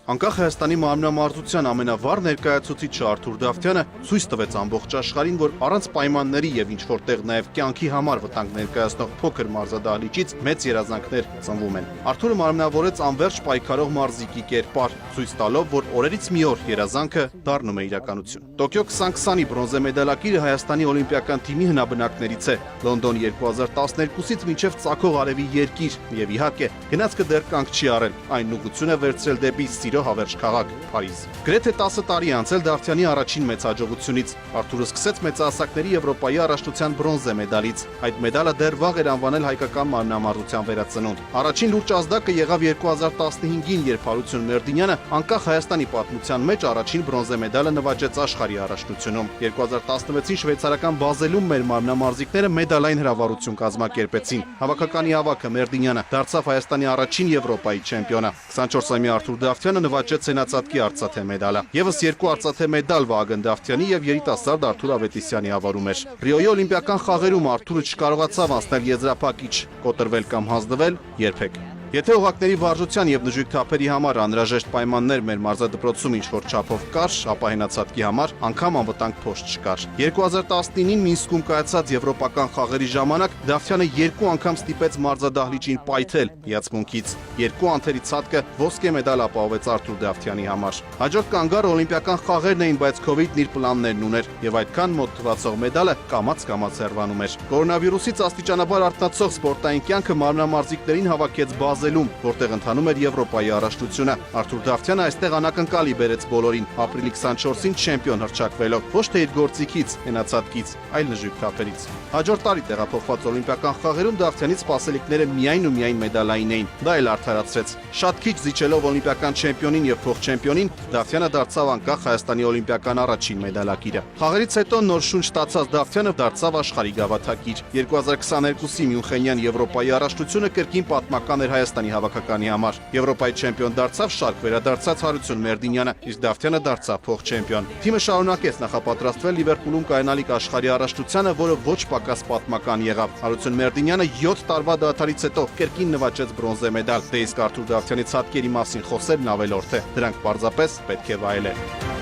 Անկախ Հայաստանի մարմնամարզության ամենավառ ներկայացուցիչը Արթուր Դավթյանը ցույց տվեց ամբողջ աշխարհին, որ առանց պայմանների եւ ինչ-որտեղ նաեւ կյանքի համար վտանգ ներկայացնող փոքր մարզադահլիճից մեծ երազանքներ ծնվում են։ Արթուրը մարմնավորեց անverջ պայքարող մարզիկի կերպար, ցույց տալով, որ օրերից մի օր երազանքը դառնում է իրականություն։ Տոկիո 2020-ի բրոնզե մեդալակիրը Հայաստանի օլիմպիական թիմի հնաբնակներից է։ Լոնդոն 2012-ից մինչև Ծագող արևի երկիր եւ իհարկե գնացքը դեռ կանգ չի առել։ Այն ուղղություն է վերցրել դեպի հավերժ քաղաք Փարիզ։ Գրեթե 10 տարի անցել Դավթյանի առաջին մեծ հաջողությունից։ Արթուրը սկսեց մեծահասակների Եվրոպայի առաջնության բրոնզե մեդալից։ Այդ մեդալը դեռ վաղ էր անվանել հայկական մարմնամարզության վերածնունդ։ Առաջին լուրջ ազդակը եղավ 2015-ին, երբ Հարություն Մերդինյանը անկախ Հայաստանի պատմության մեջ առաջին բրոնզե մեդալը նվաճեց աշխարհի առաջնությունում։ 2016-ին շվեյցարական Բազելում մեր մարմնամարզիկները մեդալային հրավառություն կազմակերպեցին։ Հավաքականի ավագը Մերդինյանը դարձավ Հայաստանի առաջին Եվրոպայի չեմպիոնը։ 24-ամյա Արթուր Դավթյանը նվաճեց սենացածքի արծաթե մեդալը։ Եվս երկու արծաթե մեդալ Վահագն Դավթյանի եւ երիտասարդ Արթուր Ավետիսյանի ավարում էր։ Ռիոյի օլիմպիական խաղերում Արթուրը չկարողացավ անցնել եզրափակիչ, կոտրվել կամ հանձնվել երբեք։ Եթե օղակների վարժության եւ նժույգ թափերի համար անհրաժեշտ պայմաններ մեր մարզադպրոցում ինչ-որ չափով կար, ապա հենացածքի համար անգամ անվտանգ փոշ չկար։ 2019-ին Մինսկում կայացած եվրոպական խաղերի ժամանակ Դավթյանը երկու անգամ ստիպեց մարզադահլիճին պայթել հիացմունքից։ Երկու անթերի ցածկը ոսկե մեդալ ապահովեց Արթուր Դավթյանի համար։ Հաջորդ կանգառը օլիմպիական խաղերն էին, բայց COVID-ն իր պլաններն ուներ եւ այդքան մոտ թվացող մեդալը կամաց հեռվանում էր։ Կորոնավիրուսից աստիճանաբար արթնացող սպորտային կյանքը մարմնամարզիկներին հավաքեց Բազելում, որտեղ ընթանում էր Եվրոպայի առաջնությունը։ Արթուր Դավթյանը այստեղ անակնկալի բերեց բոլորին, ապրիլի 24-ին չեմպիոն հռչակվելով, ոչ թե իր գործիքից, հենացածքից, այլ նժույգ թափերից։ Հաջորդ տարի տեղափոխված օլիմպիական խաղերում Դավթյանի սպասելիքները միայն ու միայն մեդալային էին։ Դա էլ արդարացրեց։ Շատ քիչ զիջելով օլիմպիական չեմպիոնին եւ փոխչեմպիոնին, Դավթյանը դարձավ անկախ Հայաստանի օլիմպիական առաջին մեդալակիրը։ Խաղերից հետո նոր շունչ ստացած Դավթյանը դարձավ աշխարհի գավաթակիր։ 2022-ի Մյունխենյան Եվրոպայի առաջնությունը կրկին պատմական էր Հայաստանի հավաքականի համար։ Եվրոպայի չեմպիոն դարձավ շարք վերադարձած Հարություն Մերդինյանը, իսկ Դավթյանը դարձավ փոխչեմպիոն։ Թիմը շարունակեց նախապատրաստվել Լիվերպուլում կայանալիք աշխարհի առաջնությանը, որը ոչ պակաս պատմական եղավ։ Հարություն Մերդինյանը 7 տարվա դադարից հետո կրկին նվաճեց բրոնզե մեդալ։ Դե իսկ Արթուր Դավթյանի ցածկերի մասին խոսելն ավելորդ է։ Դրանք պարզապես պետք է վայելել։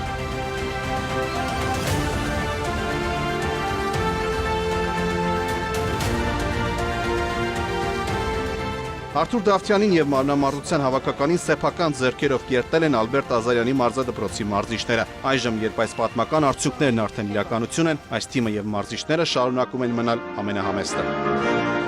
Արթուր Դավթյանին եւ մարմնամարզության հավաքականին սեփական ձեռքերով կերտել են Ալբերտ Ազարյանի մարզադպրոցի մարզիչները։ Այժմ, երբ այս պատմական արդյունքներն արդեն իրականություն են, այս թիմը եւ մարզիչները շարունակում են մնալ ամենահամեստը։